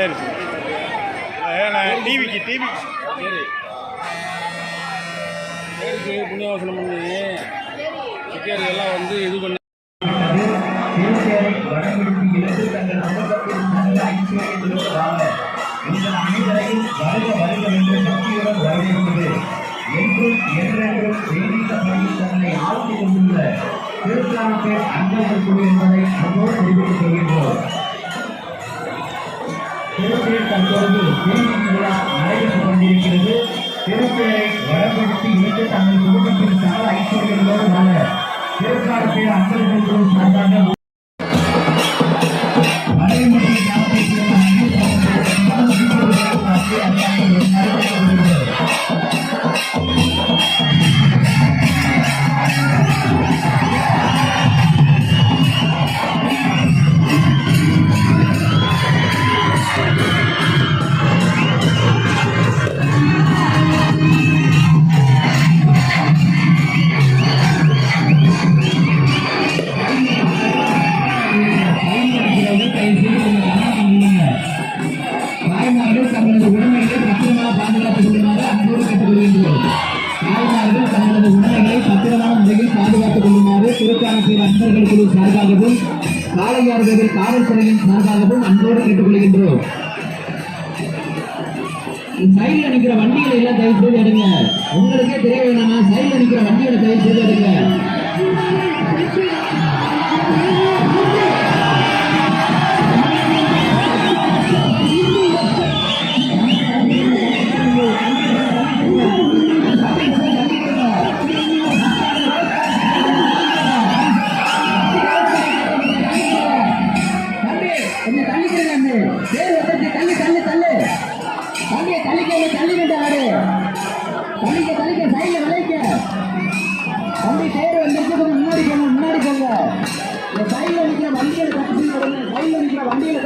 சரி நான் டிவிக்கு சரி பேருக்கு புண்ணியவாசனம் பண்ணி டிக்கெட் எல்லாம் வந்து இது பண்ணி அனைவரையும் வருக வருக என்று சக்தியுடன் வரவேற்பது என்றும் என்றென்றும் தெய்வீக பணியில் தன்னை ஆழ்த்தி கொண்டுள்ள திருக்கானப்பேர் அன்பர்கள் குழு என்பதை அன்போடு தெரிவித்துக் கொள்கின்றோம். திருப்பேர் தற்பொழுது திருமண விழா நடைபெற்றுக் கொண்டிருக்கிறது. திருப்பேரை வளப்படுத்தி இணைத்து தங்கள் குடும்பத்தின் சகல ஐஸ்வர்யங்களோடு வாழ திருக்கானப்பேர் அன்பர்கள் குழு சார்பாக தங்களது உடைமைகளை பத்திரமாக பாதுகாத்துக் கொள்ளுமாறு அன்போடு கேட்டுக்கொள்கின்றோம். தாய்மார்கள் தங்களது உடைமைகளை பத்திரமான முறையில் பாதுகாத்துக் கொள்ளுமாறு திருக்கானப்பேர் அன்பர்கள் குழு சார்பாகவும் காளையார்கோவில் காவல்துறையின் சார்பாகவும் அன்போடு கேட்டுக்கொள்கின்றோம். சைடில் நிற்கிற வண்டிகளை எல்லாம் தயவு செய்து எடுங்க. உங்களுக்கே தெரிய வேணாமா? சைடில் நிற்கிற வண்டிகளை தயவு செய்து எடுங்க. வண்டியில